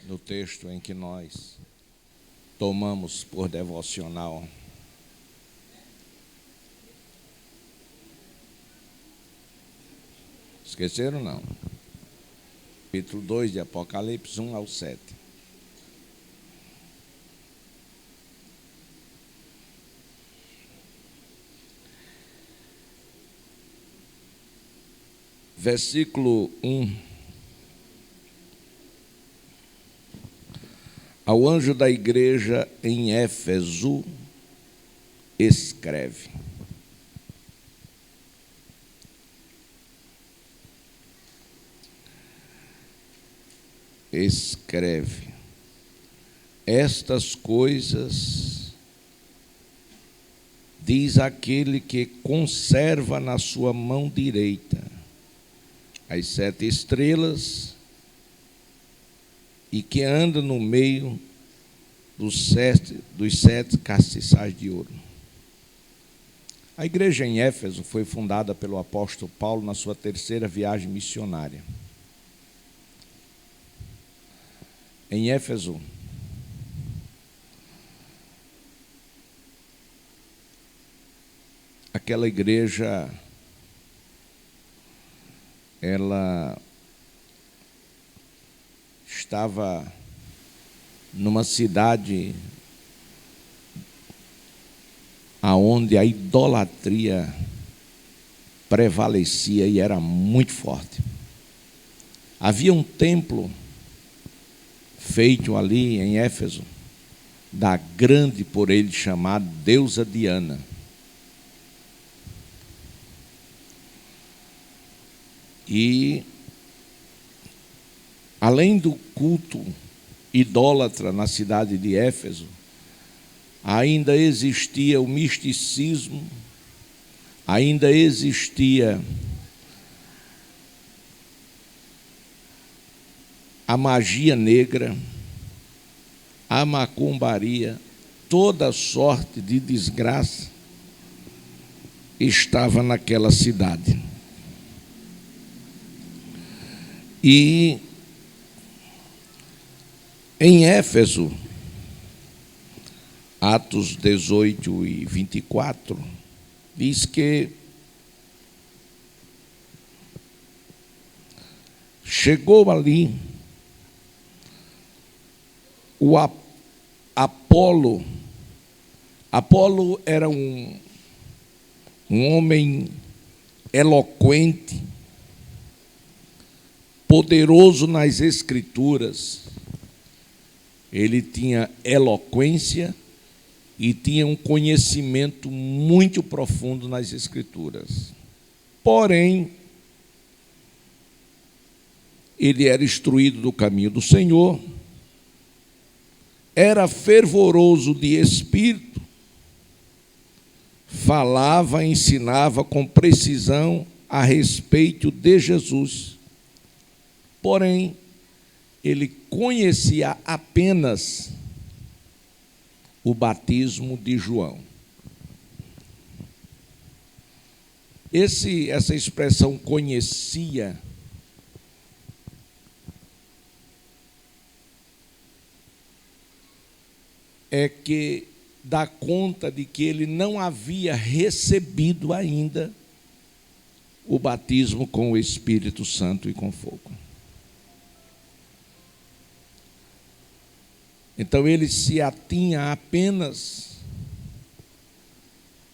no texto em que nós tomamos por devocional. Esqueceram, não? Capítulo 2 de Apocalipse, 1 ao 7. Versículo 1. Ao anjo da igreja em Éfeso, escreve: estas coisas diz aquele que conserva na sua mão direita as 7 estrelas e que anda no meio dos sete castiçais de ouro. A igreja em Éfeso foi fundada pelo apóstolo Paulo na sua 3ª viagem missionária. Em Éfeso, aquela igreja, ela estava numa cidade aonde a idolatria prevalecia e era muito forte. Havia um templo feito ali em Éfeso, da grande, por ele chamada, deusa Diana. E, além do culto idólatra na cidade de Éfeso, ainda existia o misticismo, ainda existia a magia negra, a macumbaria, toda sorte de desgraça estava naquela cidade. E em Éfeso, Atos 18 e 24, diz que chegou ali o Apolo. Apolo era um homem eloquente, poderoso nas Escrituras. Ele tinha eloquência e tinha um conhecimento muito profundo nas Escrituras. Porém, ele era instruído do caminho do Senhor, era fervoroso de espírito, falava, ensinava com precisão a respeito de Jesus. Porém, ele conhecia apenas o batismo de João. Essa expressão conhecia é que dá conta de que ele não havia recebido ainda o batismo com o Espírito Santo e com fogo. Então ele se atinha apenas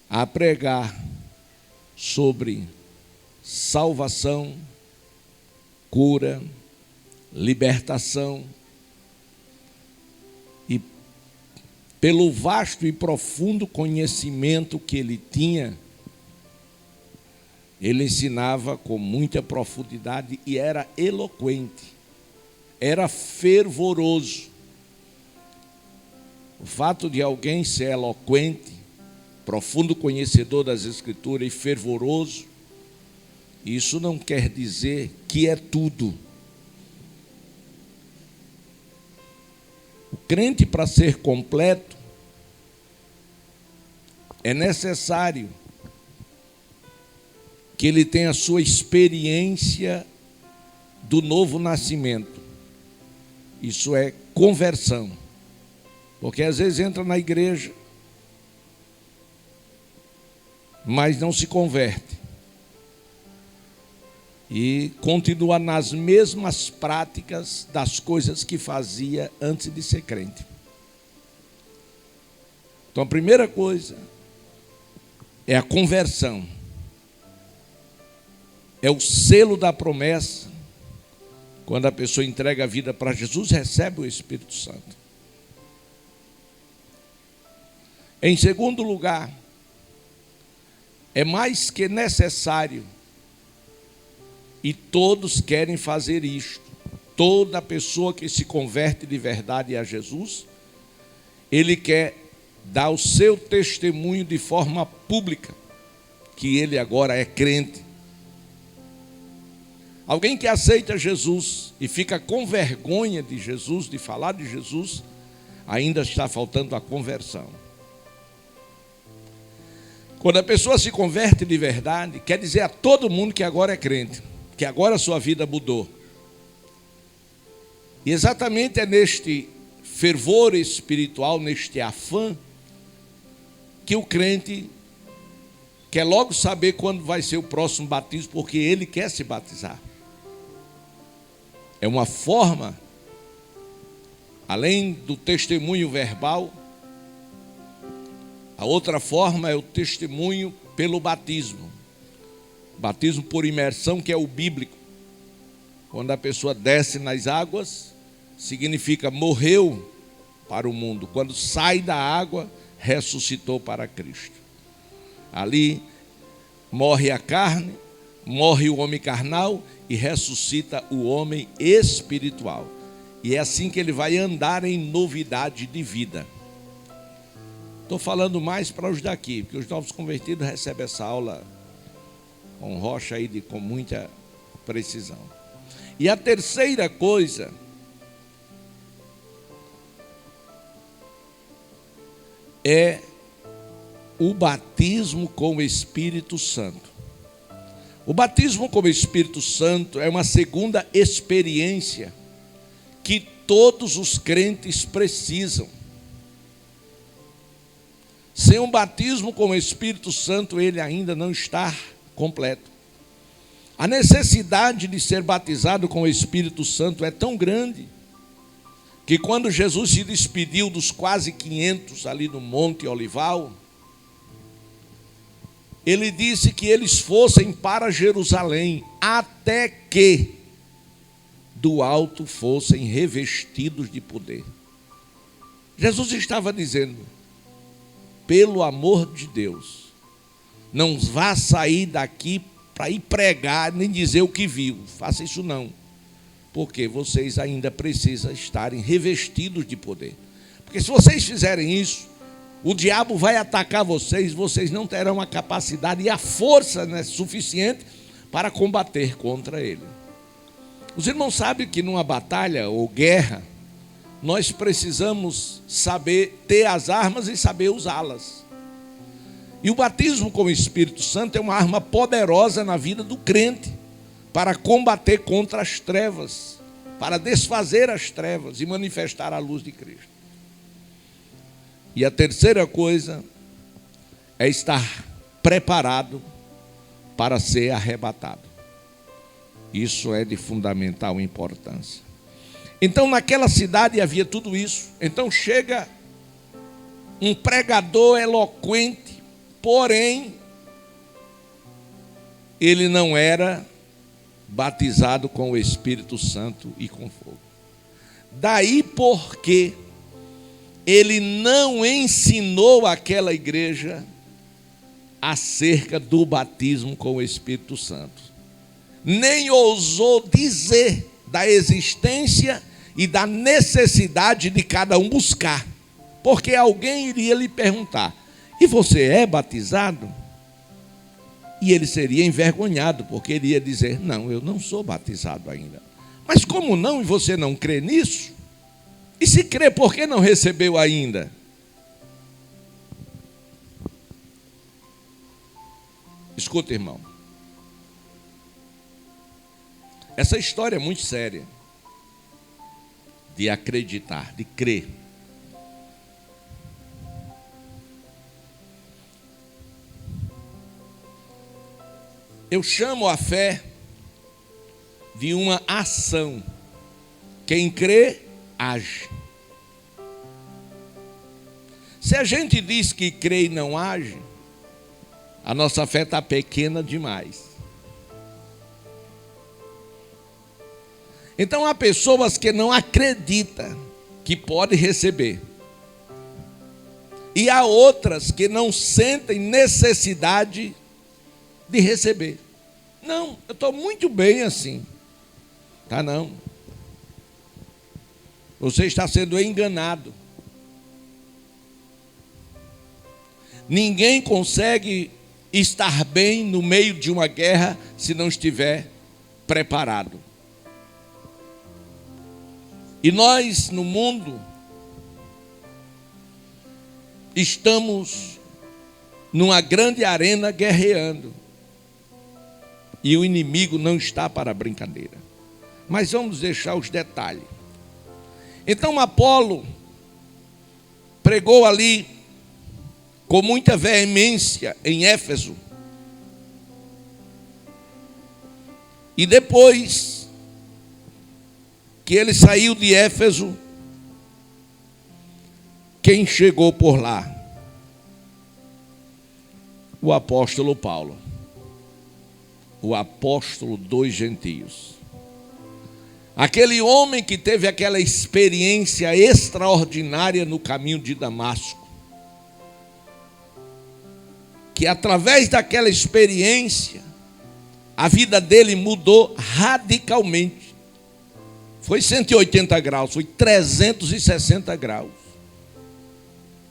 a pregar sobre salvação, cura, libertação, e pelo vasto e profundo conhecimento que ele tinha, ele ensinava com muita profundidade e era eloquente, era fervoroso. O fato de alguém ser eloquente, profundo conhecedor das Escrituras e fervoroso, isso não quer dizer que é tudo. O crente, para ser completo, é necessário que ele tenha a sua experiência do novo nascimento. Isso é conversão. Porque às vezes entra na igreja, mas não se converte. E continua nas mesmas práticas das coisas que fazia antes de ser crente. Então a primeira coisa é a conversão. É o selo da promessa. Quando a pessoa entrega a vida para Jesus, recebe o Espírito Santo. Em segundo lugar, é mais que necessário, e todos querem fazer isto, toda pessoa que se converte de verdade a Jesus, ele quer dar o seu testemunho de forma pública, que ele agora é crente. Alguém que aceita Jesus e fica com vergonha de Jesus, de falar de Jesus, ainda está faltando a conversão. Quando a pessoa se converte de verdade, quer dizer a todo mundo que agora é crente, que agora a sua vida mudou. E exatamente é neste fervor espiritual, neste afã, que o crente quer logo saber quando vai ser o próximo batismo, porque ele quer se batizar. É uma forma, além do testemunho verbal, a outra forma é o testemunho pelo batismo. Batismo por imersão, que é o bíblico. Quando a pessoa desce nas águas, significa morreu para o mundo. Quando sai da água, ressuscitou para Cristo. Ali morre a carne, morre o homem carnal e ressuscita o homem espiritual. E é assim que ele vai andar em novidade de vida. Estou falando mais para os daqui, porque os novos convertidos recebem essa aula com rocha aí com muita precisão. E a terceira coisa é o batismo com o Espírito Santo. O batismo com o Espírito Santo é uma segunda experiência que todos os crentes precisam. Sem um batismo com o Espírito Santo, ele ainda não está completo. A necessidade de ser batizado com o Espírito Santo é tão grande, que quando Jesus se despediu dos quase 500 ali no Monte Olival, ele disse que eles fossem para Jerusalém, até que do alto fossem revestidos de poder. Jesus estava dizendo, pelo amor de Deus, não vá sair daqui para ir pregar, nem dizer o que viu. Faça isso não. Porque vocês ainda precisam estarem revestidos de poder. Porque se vocês fizerem isso, o diabo vai atacar vocês, vocês não terão a capacidade e a força, né, suficiente para combater contra ele. Os irmãos sabem que numa batalha ou guerra, nós precisamos saber ter as armas e saber usá-las. E o batismo com o Espírito Santo é uma arma poderosa na vida do crente, para combater contra as trevas, para desfazer as trevas e manifestar a luz de Cristo. E a terceira coisa é estar preparado para ser arrebatado. Isso é de fundamental importância. Então naquela cidade havia tudo isso. Então chega um pregador eloquente, porém ele não era batizado com o Espírito Santo e com fogo. Daí porque ele não ensinou àquela igreja acerca do batismo com o Espírito Santo. Nem ousou dizer da existência e da necessidade de cada um buscar. Porque alguém iria lhe perguntar, e você é batizado? E ele seria envergonhado, porque ele ia dizer, não, eu não sou batizado ainda. Mas como não, e você não crê nisso? E se crê, por que não recebeu ainda? Escuta, irmão. Essa história é muito séria. de acreditar, de crer. Eu chamo a fé de uma ação. Quem crê, age. Se a gente diz que crê e não age, a nossa fé está pequena demais. Então há pessoas que não acreditam que pode receber. E há outras que não sentem necessidade de receber. Não, eu estou muito bem assim. Tá não. Você está sendo enganado. Ninguém consegue estar bem no meio de uma guerra se não estiver preparado. E nós, no mundo, estamos numa grande arena guerreando. E o inimigo não está para brincadeira. Mas vamos deixar os detalhes. Então Apolo pregou ali com muita veemência em Éfeso. E depois que ele saiu de Éfeso, quem chegou por lá? O apóstolo Paulo. O apóstolo dos gentios. Aquele homem que teve aquela experiência extraordinária no caminho de Damasco. Que através daquela experiência, a vida dele mudou radicalmente. Foi 180 graus, foi 360 graus.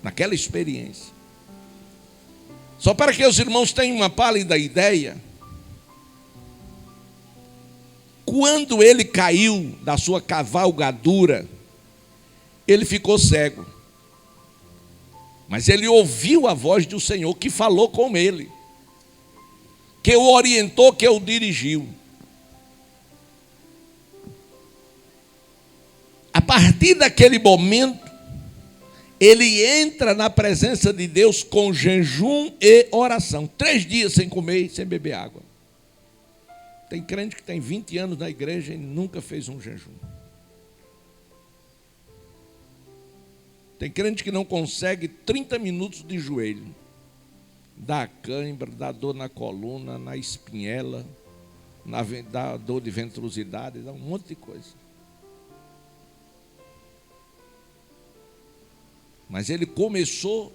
Naquela experiência. Só para que os irmãos tenham uma pálida ideia, quando ele caiu da sua cavalgadura, ele ficou cego. Mas ele ouviu a voz do Senhor que falou com ele, que o orientou, que o dirigiu. A partir daquele momento, ele entra na presença de Deus com jejum e oração. 3 dias sem comer e sem beber água. Tem crente que tem 20 anos na igreja e nunca fez um jejum. Tem crente que não consegue 30 minutos de joelho. Dá cãibra, dá dor na coluna, na espinhela, dá dor de ventrosidade, dá um monte de coisa. Mas ele começou,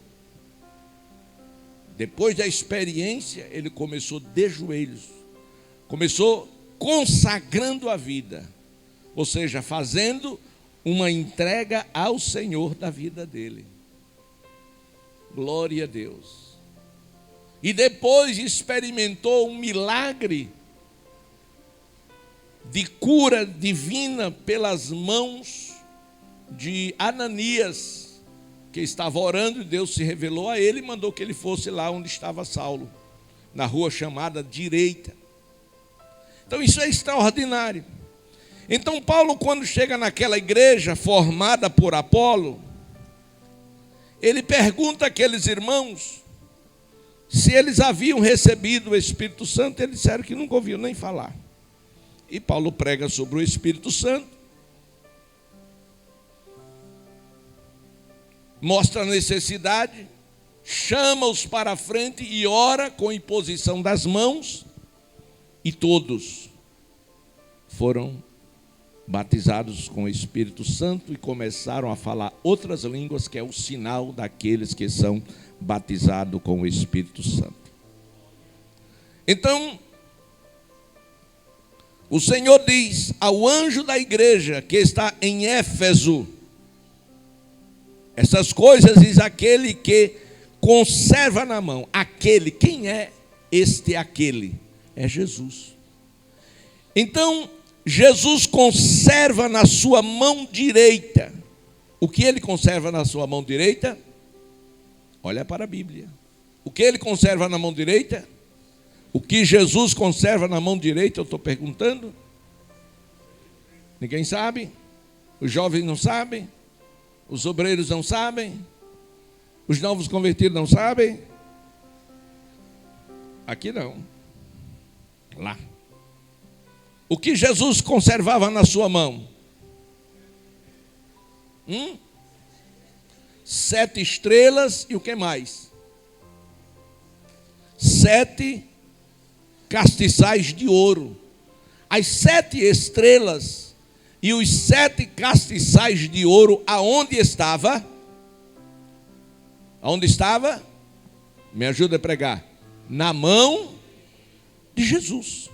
depois da experiência, ele começou de joelhos. Começou consagrando a vida. Ou seja, fazendo uma entrega ao Senhor da vida dele. Glória a Deus. E depois experimentou um milagre de cura divina pelas mãos de Ananias, que estava orando, e Deus se revelou a ele e mandou que ele fosse lá onde estava Saulo, na rua chamada Direita. Então isso é extraordinário. Então Paulo, quando chega naquela igreja formada por Apolo, ele pergunta àqueles irmãos se eles haviam recebido o Espírito Santo. Eles disseram que nunca ouviram nem falar. E Paulo prega sobre o Espírito Santo, mostra a necessidade, chama-os para a frente e ora com imposição das mãos, e todos foram batizados com o Espírito Santo e começaram a falar outras línguas, que é o sinal daqueles que são batizados com o Espírito Santo. Então, o Senhor diz ao anjo da igreja que está em Éfeso, essas coisas diz aquele que conserva na mão. Aquele, quem é este aquele? É Jesus. Então, Jesus conserva na sua mão direita. O que ele conserva na sua mão direita? Olha para a Bíblia. O que ele conserva na mão direita? O que Jesus conserva na mão direita, eu estou perguntando? Ninguém sabe? Os jovens não sabem? Os obreiros não sabem? Os novos convertidos não sabem? Aqui não. Lá. O que Jesus conservava na sua mão? 7 estrelas e o que mais? 7 castiçais de ouro. As 7 estrelas e os 7 castiçais de ouro, aonde estava? Aonde estava? Me ajuda a pregar. Na mão de Jesus.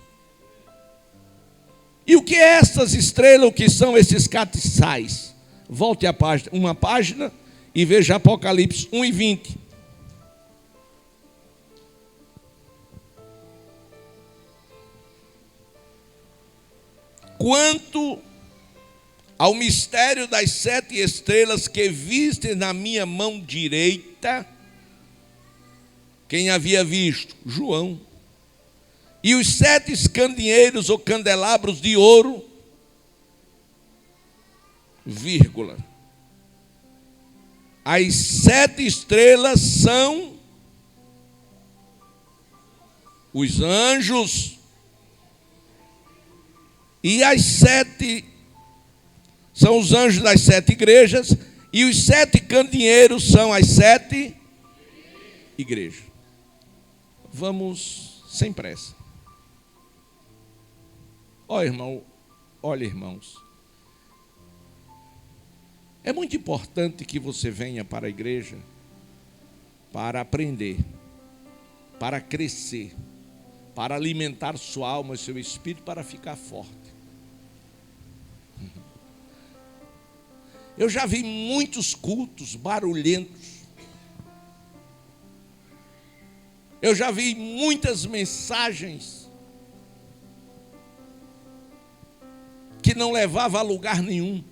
E o que é essas estrelas, o que são esses castiçais? Volte a página, uma página e veja Apocalipse 1:20. Quanto ao mistério das 7 estrelas que viste na minha mão direita, quem havia visto? João. E os 7 candeeiros ou candelabros de ouro, vírgula. As 7 estrelas são os anjos, e as 7 são os anjos das 7 igrejas, e os 7 candeeiros são as 7 igrejas. Vamos sem pressa. Olha, irmãos, é muito importante que você venha para a igreja para aprender, para crescer, para alimentar sua alma e seu espírito, para ficar forte. Eu já vi muitos cultos barulhentos. Eu já vi muitas mensagens que não levavam a lugar nenhum,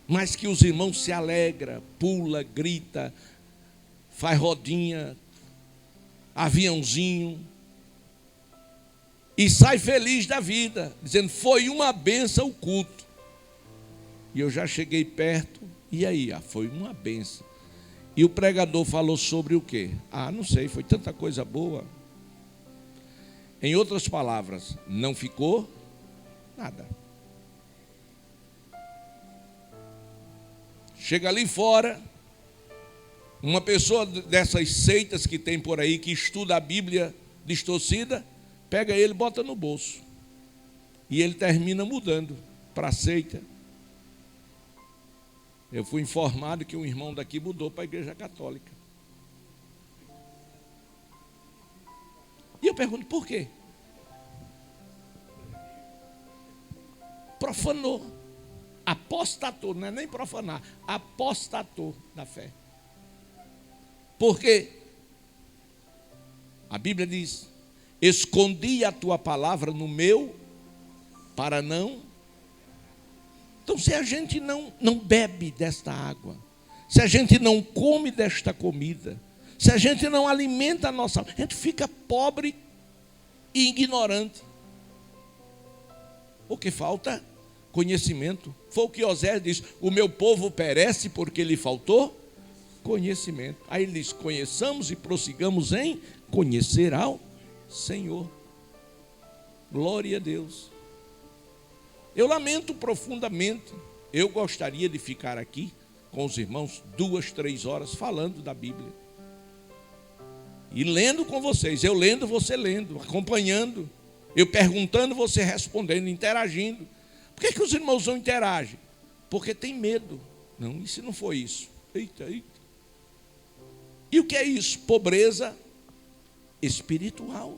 mas que os irmãos se alegram, pula, grita, faz rodinha, aviãozinho, e sai feliz da vida, dizendo, foi uma benção o culto. E eu já cheguei perto, e aí? Foi uma benção. E o pregador falou sobre o quê? Não sei, foi tanta coisa boa. Em outras palavras, não ficou nada. Chega ali fora, uma pessoa dessas seitas que tem por aí, que estuda a Bíblia distorcida, pega ele e bota no bolso. E ele termina mudando para a seita. Eu fui informado que um irmão daqui mudou para a igreja católica. E eu pergunto, por quê? Profanou. Apostatou, não é nem profanar, apostatou da fé. Por quê? A Bíblia diz, escondi a tua palavra no meu, para não... Então, se a gente não bebe desta água, se a gente não come desta comida, se a gente não alimenta a nossa alma, a gente fica pobre e ignorante. Porque falta conhecimento. Foi o que Osés disse, o meu povo perece porque lhe faltou conhecimento. Aí ele diz, conheçamos e prossigamos em conhecer ao Senhor. Glória a Deus. Eu lamento profundamente. Eu gostaria de ficar aqui com os irmãos 2, 3 horas falando da Bíblia. E lendo com vocês. Eu lendo, você lendo, acompanhando. Eu perguntando, você respondendo, interagindo. Por que os irmãos não interagem? Porque tem medo. Não, e se não for isso? Eita. E o que é isso? Pobreza espiritual.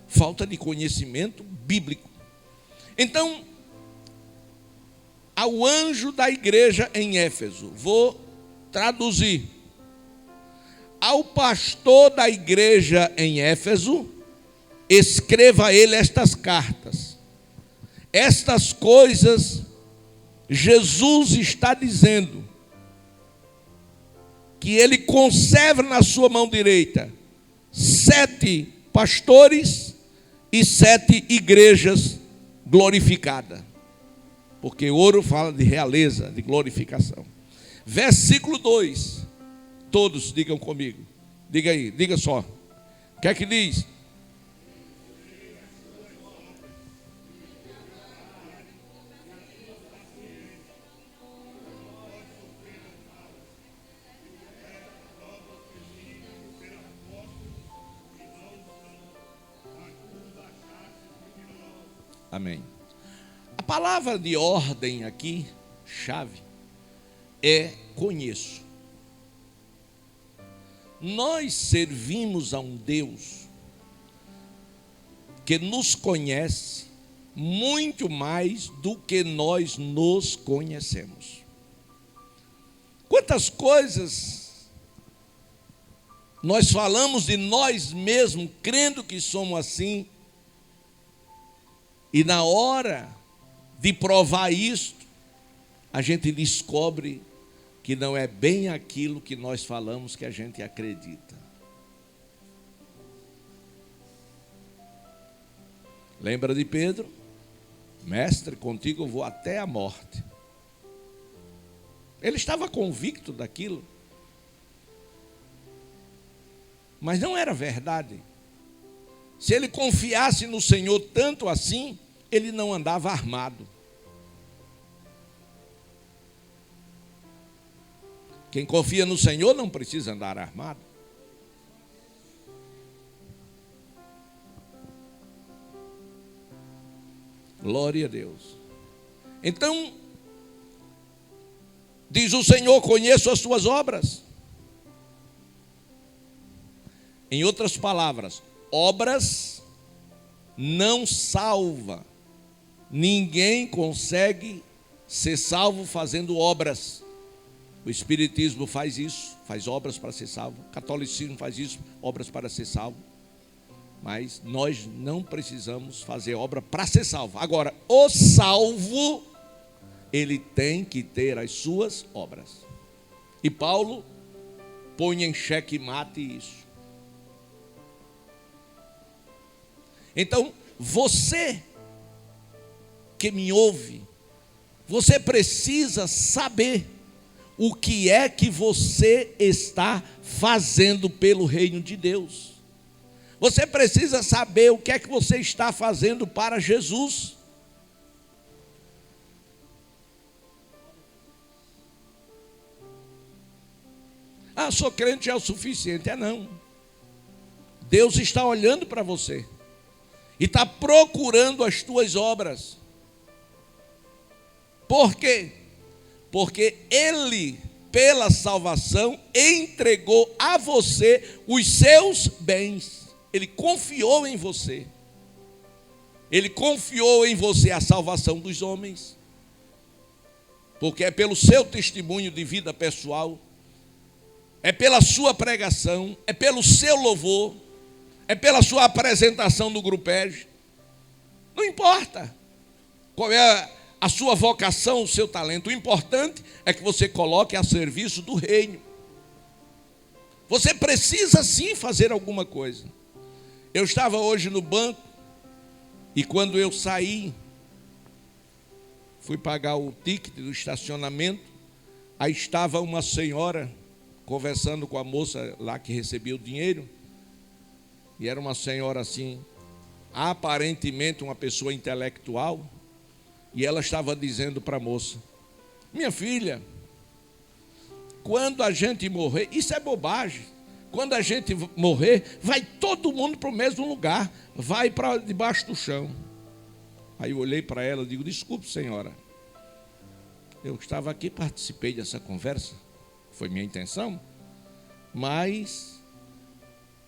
Falta de conhecimento bíblico. Então, ao anjo da igreja em Éfeso, vou traduzir. Ao pastor da igreja em Éfeso, escreva a ele estas cartas. Estas coisas Jesus está dizendo, que ele conserva na sua mão direita 7 pastores e 7 igrejas glorificadas. Porque ouro fala de realeza, de glorificação. Versículo 2. Todos digam comigo. Diga aí, diga só. O que é que diz? Amém. A palavra de ordem aqui, chave, é conheço. Nós servimos a um Deus que nos conhece muito mais do que nós nos conhecemos. Quantas coisas nós falamos de nós mesmos, crendo que somos assim, e na hora de provar isto, a gente descobre que não é bem aquilo que nós falamos que a gente acredita. Lembra de Pedro? Mestre, contigo eu vou até a morte. Ele estava convicto daquilo, mas não era verdade. Se ele confiasse no Senhor tanto assim, ele não andava armado. Quem confia no Senhor não precisa andar armado. Glória a Deus. Então, diz o Senhor: conheço as tuas obras. Em outras palavras, obras não salva. Ninguém consegue ser salvo fazendo obras. O Espiritismo faz isso, faz obras para ser salvo. O catolicismo faz isso, obras para ser salvo. Mas nós não precisamos fazer obra para ser salvo. Agora, o salvo, ele tem que ter as suas obras. E Paulo põe em xeque-mate isso. Então, você que me ouve, você precisa saber o que é que você está fazendo pelo reino de Deus. Você precisa saber o que é que você está fazendo para Jesus. Ah, sou crente, é o suficiente. É não. Deus está olhando para você e está procurando as tuas obras. Por quê? Porque Ele, pela salvação, entregou a você os seus bens. Ele confiou em você. Ele confiou em você a salvação dos homens. Porque é pelo seu testemunho de vida pessoal, é pela sua pregação, é pelo seu louvor, é pela sua apresentação no grupégio. Não importa qual é a sua vocação, o seu talento. O importante é que você coloque a serviço do reino. Você precisa sim fazer alguma coisa. Eu estava hoje no banco e quando eu saí, fui pagar o ticket do estacionamento, aí estava uma senhora conversando com a moça lá que recebia o dinheiro, e era uma senhora assim, aparentemente uma pessoa intelectual, e ela estava dizendo para a moça: minha filha, quando a gente morrer, isso é bobagem, quando a gente morrer, vai todo mundo para o mesmo lugar, vai para debaixo do chão. Aí eu olhei para ela e digo: desculpe, senhora, eu estava aqui, participei dessa conversa, foi minha intenção, mas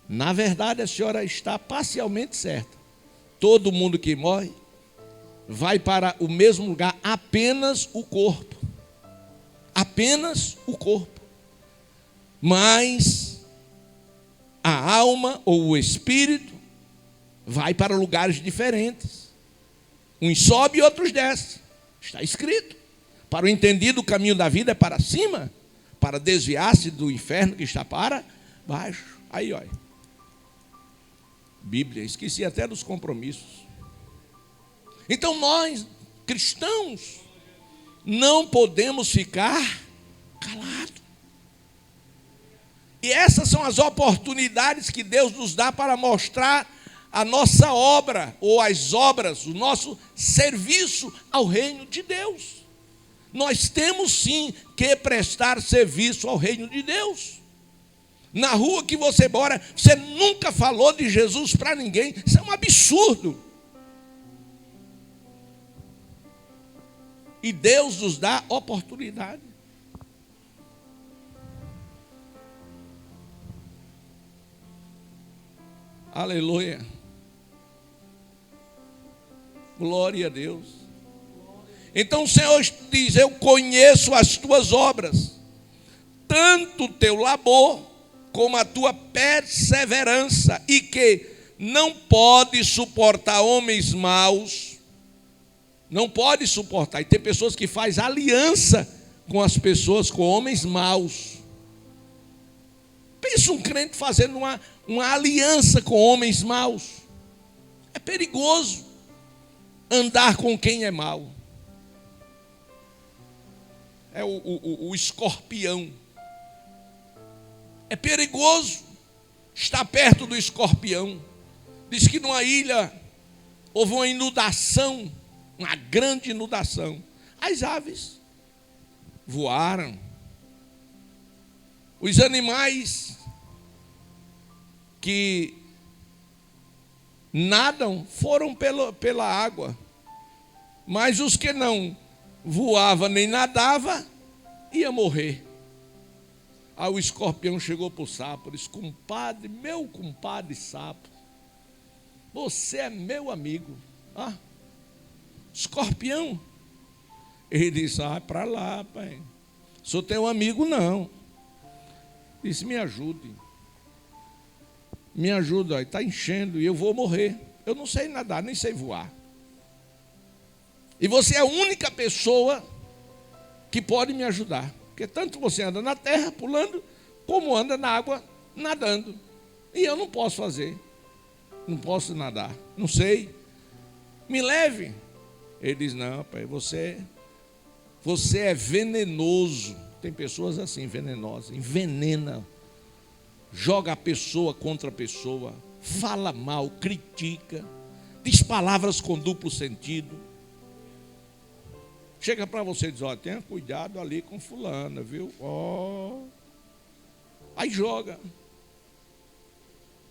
na verdade a senhora está parcialmente certa. Todo mundo que morre vai para o mesmo lugar, apenas o corpo. Apenas o corpo. Mas a alma ou o espírito vai para lugares diferentes. Uns sobe e outros desce. Está escrito. Para o entendido, o caminho da vida é para cima, para desviar-se do inferno que está para baixo. Aí, olha. Bíblia, esqueci até dos compromissos. Então nós, cristãos, não podemos ficar calados. E essas são as oportunidades que Deus nos dá para mostrar a nossa obra, ou as obras, o nosso serviço ao reino de Deus. Nós temos sim que prestar serviço ao reino de Deus. Na rua que você mora, você nunca falou de Jesus para ninguém. Isso é um absurdo. E Deus nos dá oportunidade. Aleluia. Glória a Deus. Então o Senhor diz: eu conheço as tuas obras, tanto o teu labor como a tua perseverança, e que não pode suportar homens maus. Não pode suportar. E tem pessoas que fazem aliança com as pessoas, com homens maus. Pensa um crente fazendo uma aliança com homens maus. É perigoso andar com quem é mau. É o escorpião. É perigoso estar perto do escorpião. Diz que numa ilha houve uma inundação, uma grande inundação. As aves voaram. Os animais que nadam foram pela água. Mas os que não voavam nem nadavam, iam morrer. Aí o escorpião chegou para o sapo e disse: compadre, meu compadre sapo, você é meu amigo. Ah, escorpião. Ele disse: para lá, pai. Sou teu amigo, não. Disse: me ajude. Me ajuda, está enchendo e eu vou morrer. Eu não sei nadar, nem sei voar. E você é a única pessoa que pode me ajudar. Porque tanto você anda na terra pulando, como anda na água nadando. E eu não posso fazer. Não posso nadar. Não sei. Me leve. Ele diz: não, pai, você é venenoso. Tem pessoas assim, venenosas. Envenena. Joga a pessoa contra a pessoa. Fala mal, critica. Diz palavras com duplo sentido. Chega para você e diz: ó, tenha cuidado ali com fulana, viu? Ó. Aí joga.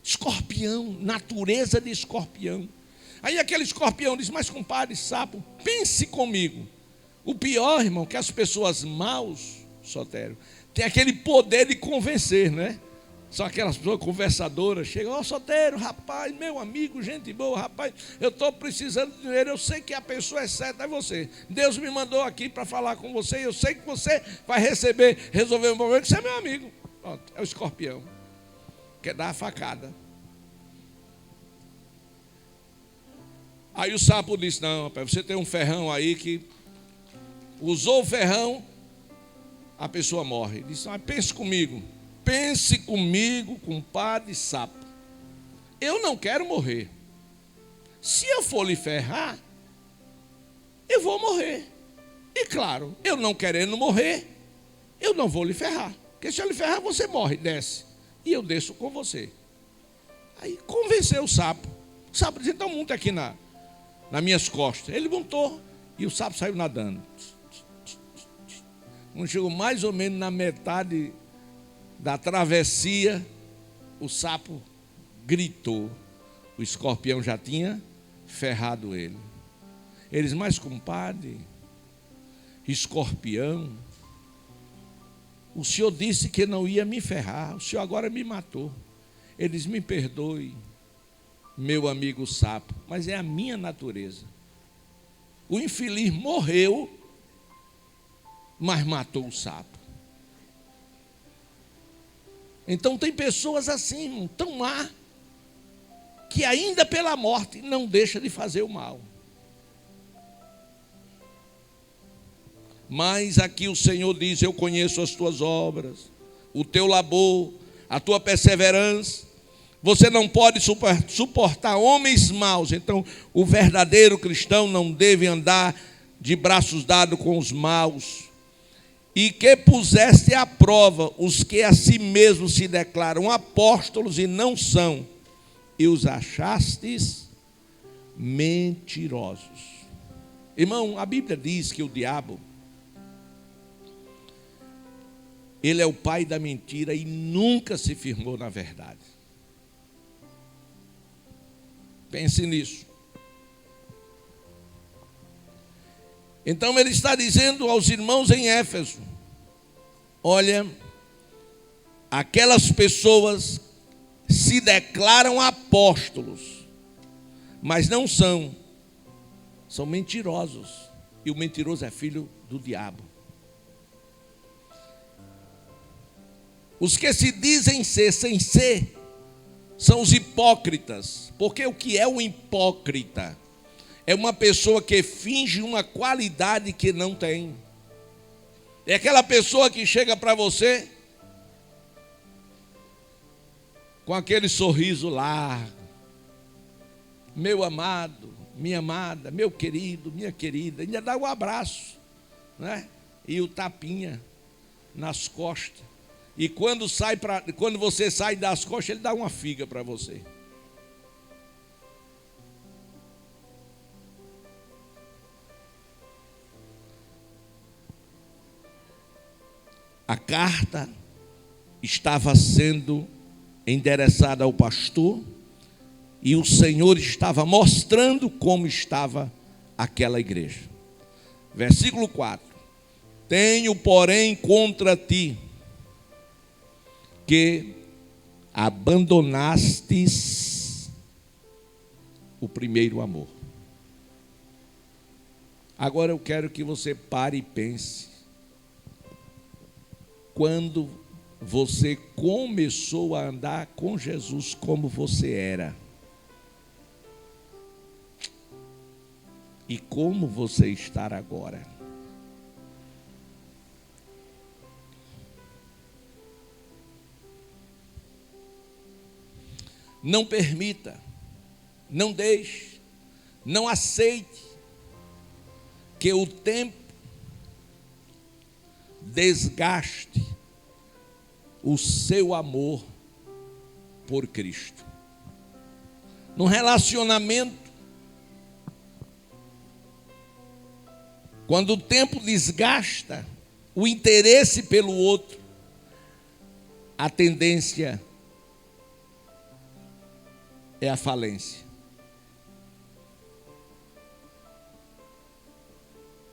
Escorpião, natureza de escorpião. Aí aquele escorpião diz: mas compadre sapo, pense comigo. O pior, irmão, que as pessoas maus, Sotério, tem aquele poder de convencer, né? São aquelas pessoas conversadoras, chegam: ó, Sotério, rapaz, meu amigo, gente boa, rapaz, eu estou precisando de dinheiro, eu sei que a pessoa é certa, é você. Deus me mandou aqui para falar com você, eu sei que você vai resolver o problema, você é meu amigo. Pronto, é o escorpião. Quer dar a facada. Aí o sapo disse: não, rapaz, você tem um ferrão aí que usou o ferrão, a pessoa morre. Ele disse: mas pense comigo, compadre sapo. Eu não quero morrer. Se eu for lhe ferrar, eu vou morrer. E claro, eu não querendo morrer, eu não vou lhe ferrar. Porque se eu lhe ferrar, você morre, desce. E eu desço com você. Aí convenceu o sapo. O sapo disse: então monta aqui nas minhas costas. Ele montou e o sapo saiu nadando. Quando chegou mais ou menos na metade da travessia, o sapo gritou. O escorpião já tinha ferrado ele. Eles: mas compadre, escorpião, o senhor disse que não ia me ferrar, o senhor agora me matou. Eles: me perdoe, meu amigo sapo, mas é a minha natureza. O infeliz morreu, mas matou o sapo. Então tem pessoas assim, tão má, que ainda pela morte não deixa de fazer o mal. Mas aqui o Senhor diz: eu conheço as tuas obras, o teu labor, a tua perseverança. Você não pode suportar homens maus. Então o verdadeiro cristão não deve andar de braços dados com os maus, e que puseste à prova os que a si mesmos se declaram apóstolos e não são, e os achastes mentirosos. Irmão, a Bíblia diz que o diabo, ele é o pai da mentira e nunca se firmou na verdade. Pense nisso. Então ele está dizendo aos irmãos em Éfeso: olha, aquelas pessoas se declaram apóstolos, mas não são mentirosos. E o mentiroso é filho do diabo. Os que se dizem ser sem ser são os hipócritas. Porque o que é um hipócrita? É uma pessoa que finge uma qualidade que não tem. É aquela pessoa que chega para você com aquele sorriso largo: meu amado, minha amada, meu querido, minha querida, ainda dá um abraço, né? E o tapinha nas costas. E quando você sai das costas, ele dá uma figa para você. A carta estava sendo endereçada ao pastor e o Senhor estava mostrando como estava aquela igreja. Versículo 4: tenho, porém, contra ti que abandonastes o primeiro amor. Agora eu quero que você pare e pense. Quando você começou a andar com Jesus como você era, e como você está agora. Não permita, não deixe, não aceite que o tempo desgaste o seu amor por Cristo. No relacionamento, quando o tempo desgasta o interesse pelo outro, a tendência é a falência.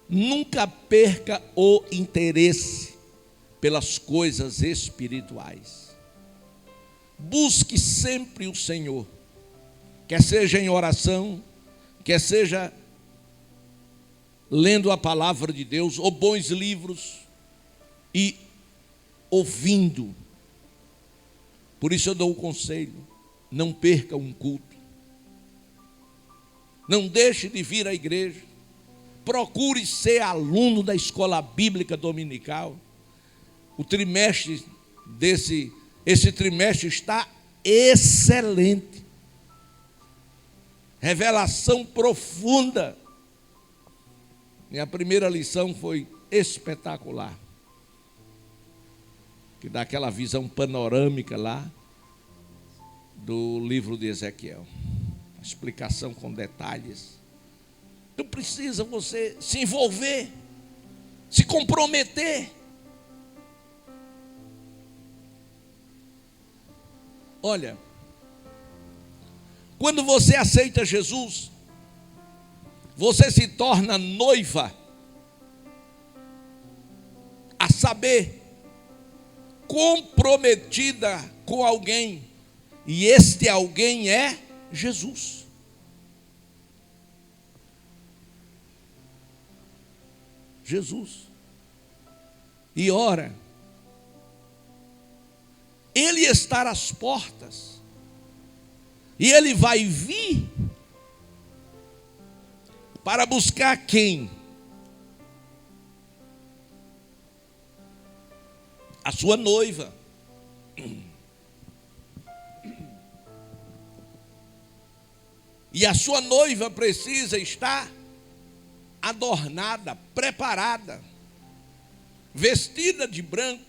Nunca perca o interesse pelas coisas espirituais. Busque sempre o Senhor, quer seja em oração, quer seja lendo a palavra de Deus, ou bons livros, e ouvindo. Por isso eu dou o conselho: não perca um culto, não deixe de vir à igreja, procure ser aluno da escola bíblica dominical. O trimestre esse trimestre está excelente. Revelação profunda. Minha primeira lição foi espetacular, que dá aquela visão panorâmica lá do livro de Ezequiel, explicação com detalhes. Então precisa você se envolver, se comprometer. Olha, quando você aceita Jesus, você se torna noiva, a saber, comprometida com alguém, e este alguém é Jesus. Jesus. E ora, Ele está às portas, e Ele vai vir para buscar quem? A sua noiva. E a sua noiva precisa estar adornada, preparada, vestida de branco.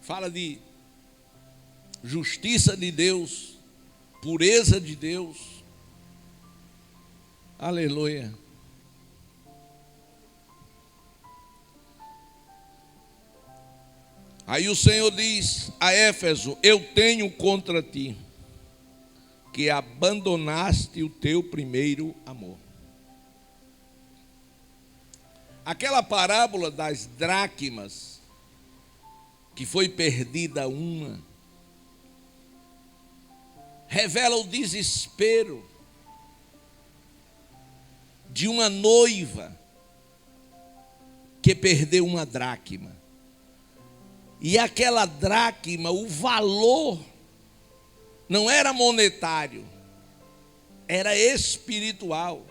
Fala de justiça de Deus, pureza de Deus. Aleluia. Aí o Senhor diz a Éfeso: eu tenho contra ti que abandonaste o teu primeiro amor. Aquela parábola das dracmas, que foi perdida uma, revela o desespero de uma noiva que perdeu uma dracma. E aquela dracma, o valor não era monetário, era espiritual.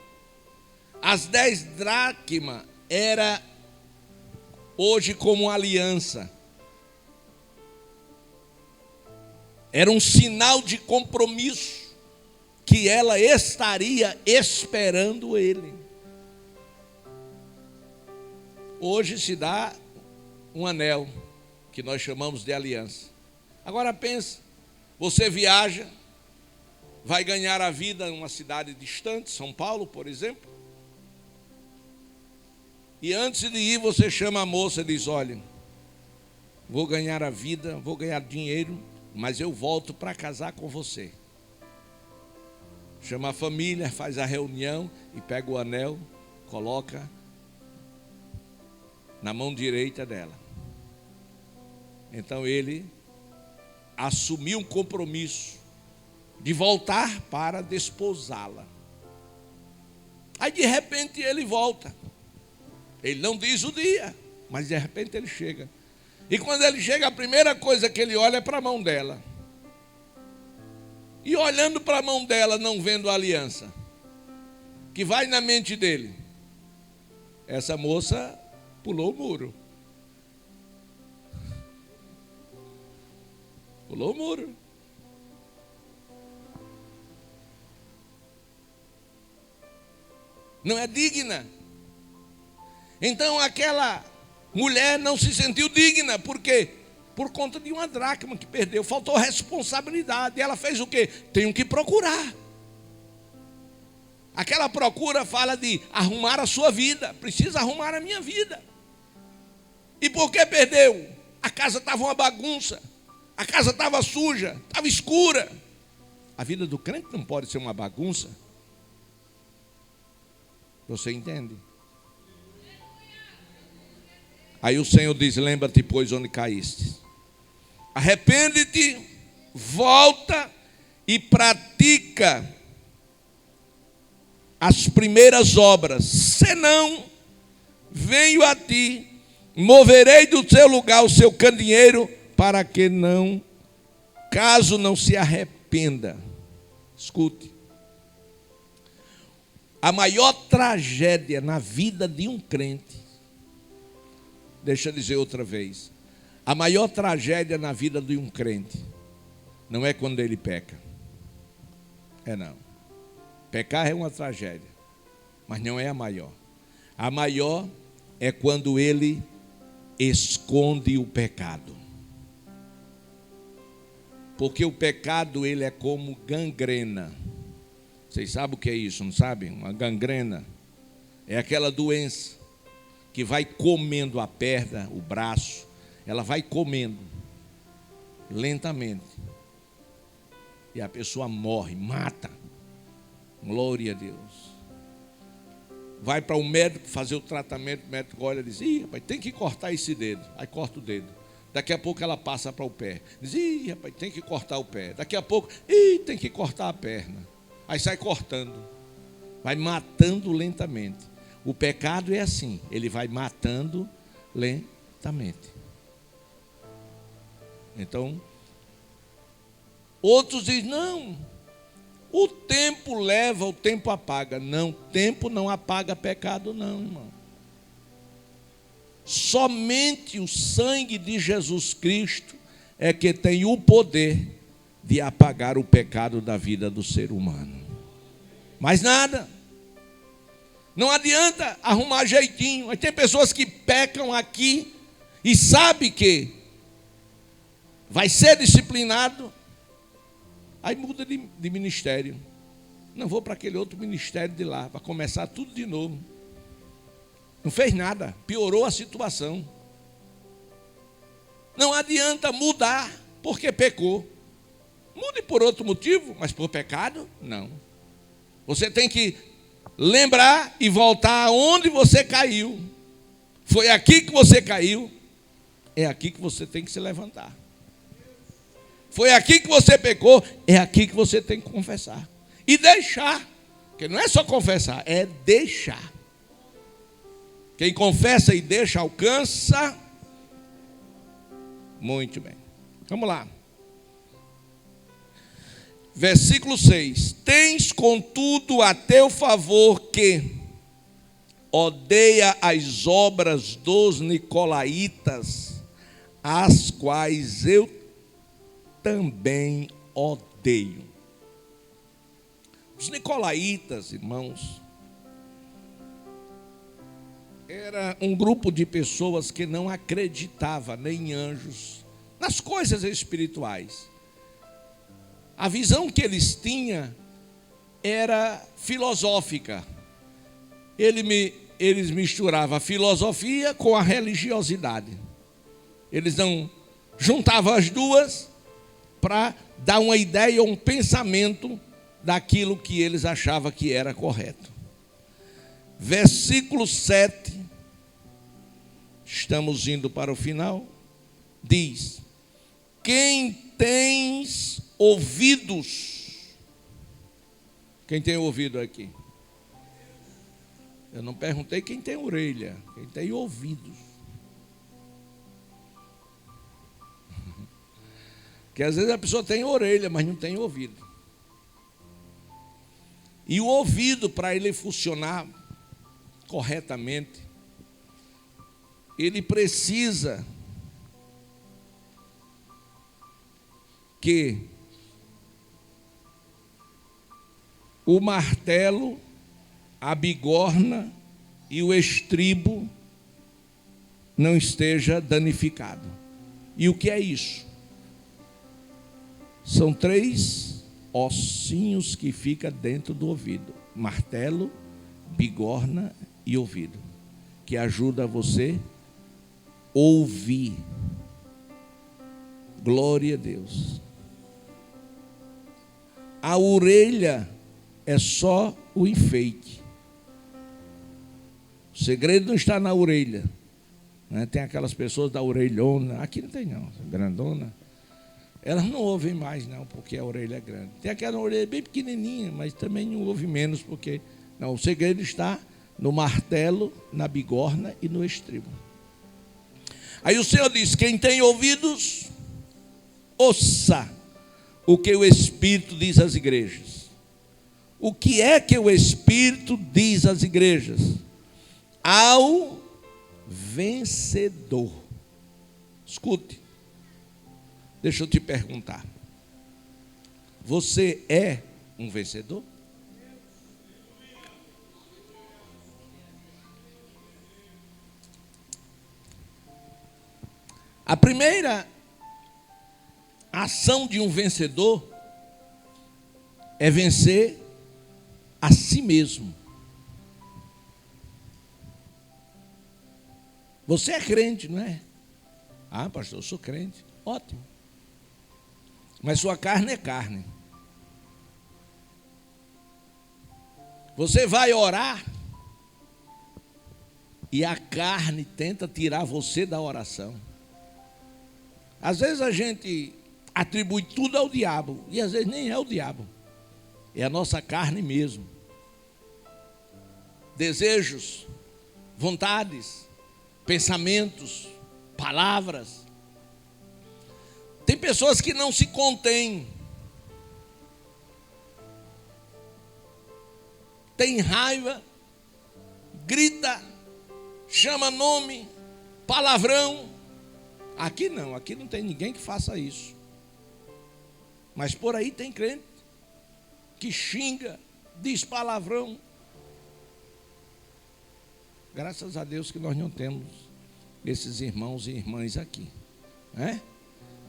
As 10 dracmas era hoje como aliança. Era um sinal de compromisso que ela estaria esperando ele. Hoje se dá um anel, que nós chamamos de aliança. Agora pensa, você viaja, vai ganhar a vida em uma cidade distante, São Paulo, por exemplo. E antes de ir, você chama a moça e diz: olha, vou ganhar a vida, vou ganhar dinheiro, mas eu volto para casar com você. Chama a família, faz a reunião e pega o anel, coloca na mão direita dela. Então ele assumiu um compromisso de voltar para desposá-la. Aí de repente ele volta. Ele não diz o dia, mas de repente ele chega. E quando ele chega, a primeira coisa que ele olha é para a mão dela. E olhando para a mão dela, não vendo a aliança, que vai na mente dele: essa moça pulou o muro. Pulou o muro. Não é digna. Então aquela mulher não se sentiu digna. Por quê? Por conta de uma dracma que perdeu. Faltou responsabilidade. E ela fez o quê? Tenho que procurar. Aquela procura fala de arrumar a sua vida. Precisa arrumar a minha vida. E por que perdeu? A casa estava uma bagunça. A casa estava suja, estava escura. A vida do crente não pode ser uma bagunça. Você entende? Aí o Senhor diz: lembra-te, pois, onde caíste. Arrepende-te, volta e pratica as primeiras obras. Senão, venho a ti, moverei do seu lugar o seu candeeiro, para que não, caso não se arrependa. Escute. A maior tragédia na vida de um crente, deixa eu dizer outra vez, a maior tragédia na vida de um crente não é quando ele peca. É não. Pecar é uma tragédia, mas não é a maior. A maior é quando ele esconde o pecado. Porque o pecado, ele é como gangrena. Vocês sabem o que é isso, não sabem? Uma gangrena é aquela doença que vai comendo a perna, o braço. Ela vai comendo lentamente. E a pessoa morre, mata. Glória a Deus. Vai para o médico fazer o tratamento, o médico olha e diz: ih, rapaz, tem que cortar esse dedo. Aí corta o dedo. Daqui a pouco ela passa para o pé. Diz: ih, rapaz, tem que cortar o pé. Daqui a pouco, ih, tem que cortar a perna. Aí sai cortando. Vai matando lentamente. O pecado é assim, ele vai matando lentamente. Então, outros dizem: não, o tempo leva, o tempo apaga. Não, tempo não apaga pecado não, irmão. Somente o sangue de Jesus Cristo é que tem o poder de apagar o pecado da vida do ser humano. Mais nada. Não adianta arrumar jeitinho. Mas tem pessoas que pecam aqui e sabe que vai ser disciplinado, aí muda de ministério. Não vou para aquele outro ministério de lá, para começar tudo de novo. Não fez nada, piorou a situação. Não adianta mudar porque pecou. Mude por outro motivo, mas por pecado, não. Você tem que lembrar e voltar aonde você caiu. Foi aqui que você caiu, é aqui que você tem que se levantar. Foi aqui que você pecou, é aqui que você tem que confessar. E deixar, porque não é só confessar, é deixar. Quem confessa e deixa, alcança. Muito bem. Vamos lá. Versículo 6. Tens, contudo, a teu favor que odeia as obras dos nicolaítas, as quais eu também odeio. Os nicolaítas, irmãos, era um grupo de pessoas que não acreditava nem em anjos, nas coisas espirituais. A visão que eles tinham era filosófica. Eles misturavam a filosofia com a religiosidade. Eles não juntavam as duas para dar uma ideia ou um pensamento daquilo que eles achavam que era correto. Versículo 7, estamos indo para o final, diz: quem tens ouvidos? Quem tem ouvido aqui? Eu não perguntei quem tem orelha, quem tem ouvidos. Porque às vezes a pessoa tem orelha, mas não tem ouvido. E o ouvido, para ele funcionar corretamente, ele precisa que o martelo, a bigorna e o estribo não esteja danificado. E o que é isso? São 3 ossinhos que ficam dentro do ouvido: martelo, bigorna e ouvido, que ajuda você a ouvir. Glória a Deus. A orelha é só o enfeite. O segredo não está na orelha, né? Tem aquelas pessoas da orelhona, aqui não tem não, grandona. Elas não ouvem mais não, porque a orelha é grande. Tem aquela orelha bem pequenininha, mas também não ouve menos, porque não, o segredo está no martelo, na bigorna e no estribo. Aí o Senhor diz: quem tem ouvidos, ouça o que o Espírito diz às igrejas. O que é que o Espírito diz às igrejas? Ao vencedor. Escute, deixa eu te perguntar: você é um vencedor? A primeira ação de um vencedor é vencer a si mesmo. Você é crente, não é? Ah, pastor, eu sou crente. Ótimo. Mas sua carne é carne. Você vai orar e a carne tenta tirar você da oração. Às vezes a gente atribui tudo ao diabo, e às vezes nem é o diabo, é a nossa carne mesmo. Desejos, vontades, pensamentos, palavras. Tem pessoas que não se contêm, tem raiva, grita, chama nome, palavrão. Aqui não tem ninguém que faça isso. Mas por aí tem crente que xinga, diz palavrão. Graças a Deus que nós não temos esses irmãos e irmãs aqui, né?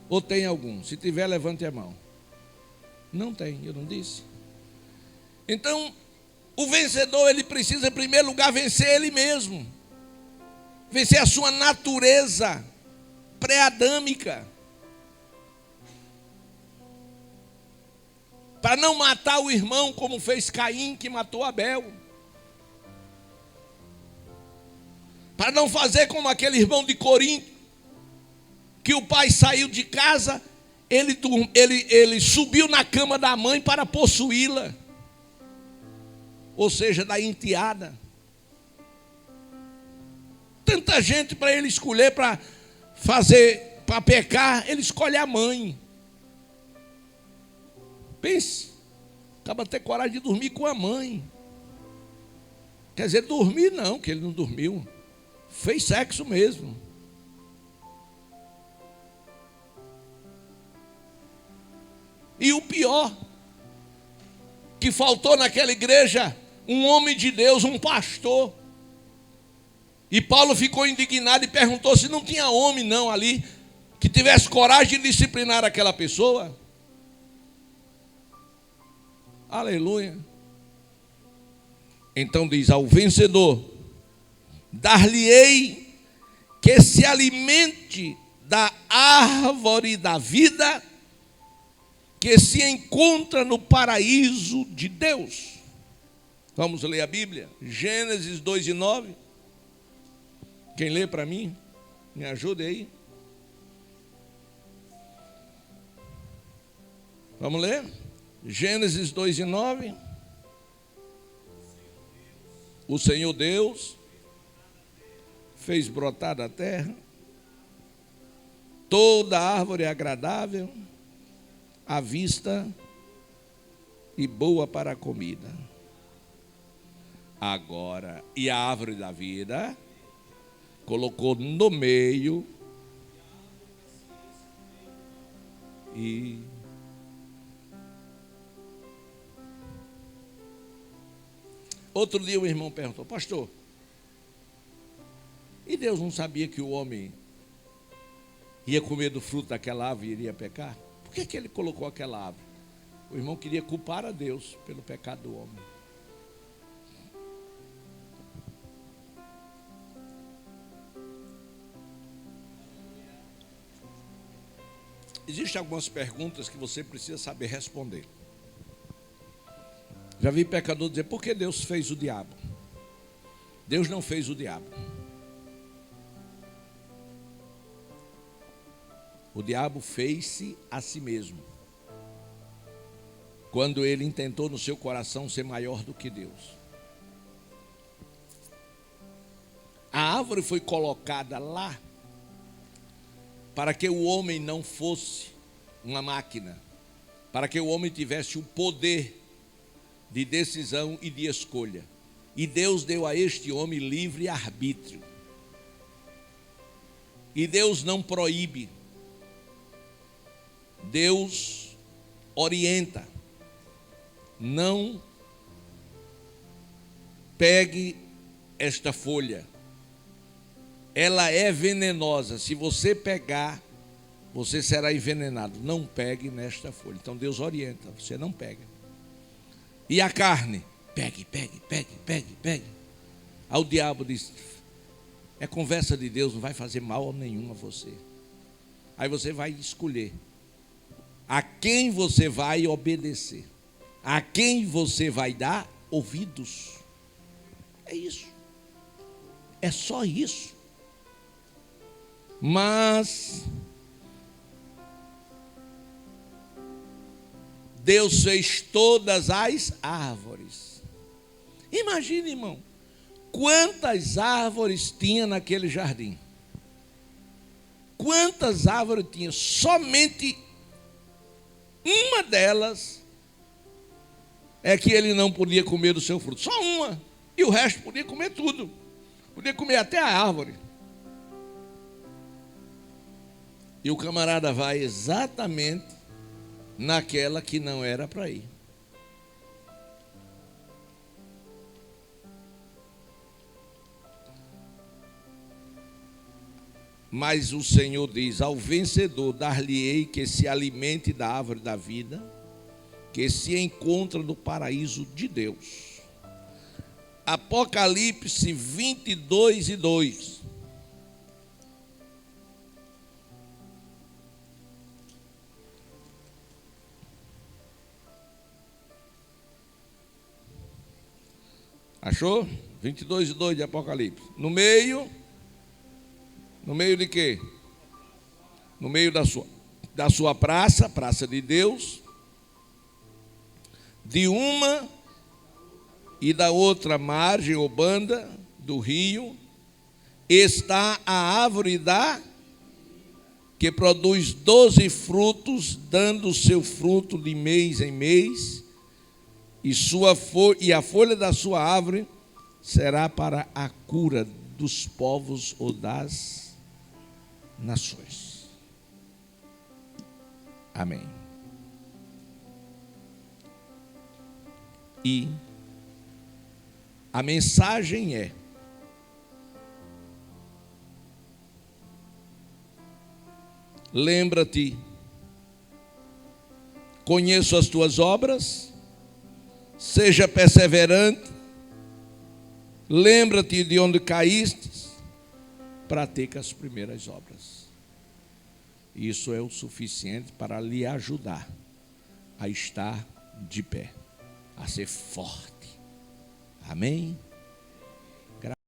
Ou tem algum? Se tiver, levante a mão. Não tem, eu não disse. Então, o vencedor, ele precisa, em primeiro lugar, vencer ele mesmo. Vencer a sua natureza pré-adâmica. Para não matar o irmão como fez Caim, que matou Abel. Para não fazer como aquele irmão de Corinto, que o pai saiu de casa, ele subiu na cama da mãe para possuí-la. Ou seja, da enteada. Tanta gente para ele escolher para fazer, para pecar, ele escolhe a mãe. Pense, acaba ter coragem de dormir com a mãe. Quer dizer, dormir não, que ele não dormiu. Fez sexo mesmo. E o pior, que faltou naquela igreja um homem de Deus, um pastor. E Paulo ficou indignado e perguntou se não tinha homem não ali, que tivesse coragem de disciplinar aquela pessoa. Aleluia. Então diz ao vencedor: dar-lhe-ei que se alimente da árvore da vida que se encontra no paraíso de Deus. Vamos ler a Bíblia, Gênesis 2:9. Quem lê para mim, me ajude aí. Vamos ler? Gênesis 2:9. O Senhor Deus fez brotar da terra toda árvore agradável à vista e boa para a comida. Agora, e a árvore da vida colocou no meio e outro dia o irmão perguntou: pastor, e Deus não sabia que o homem ia comer do fruto daquela árvore e iria pecar? Por que ele colocou aquela árvore? O irmão queria culpar a Deus pelo pecado do homem. Existem algumas perguntas que você precisa saber responder. Já vi pecador dizer: por que Deus fez o diabo? Deus não fez o diabo. O diabo fez-se a si mesmo, quando ele intentou no seu coração ser maior do que Deus. A árvore foi colocada lá para que o homem não fosse uma máquina, para que o homem tivesse o poder de decisão e de escolha. E Deus deu a este homem livre arbítrio. E Deus não proíbe. Deus orienta. Não pegue esta folha. Ela é venenosa. Se você pegar, você será envenenado. Não pegue nesta folha. Então Deus orienta. Você não pega. E a carne? Pegue. Aí o diabo diz: é conversa de Deus, não vai fazer mal nenhum a você. Aí você vai escolher a quem você vai obedecer, a quem você vai dar ouvidos. É isso. É só isso. Mas Deus fez todas as árvores. Imagine, irmão, quantas árvores tinha naquele jardim. Quantas árvores tinha? Somente uma delas é que ele não podia comer do seu fruto. Só uma. E o resto podia comer tudo. Podia comer até a árvore. E o camarada vai exatamente naquela que não era para ir. Mas o Senhor diz: ao vencedor dar-lhe-ei que se alimente da árvore da vida, que se encontra no paraíso de Deus. Apocalipse 22:2. Achou? 22:2 de Apocalipse. No meio de quê? No meio da sua praça, praça de Deus, de uma e da outra margem ou banda do rio, está a árvore que produz 12 frutos, dando o seu fruto de mês em mês, e a folha da sua árvore será para a cura dos povos ou das nações. Amém. E a mensagem é: lembra-te, conheço as tuas obras, seja perseverante, lembra-te de onde caíste, pratica as primeiras obras. Isso é o suficiente para lhe ajudar a estar de pé, a ser forte. Amém?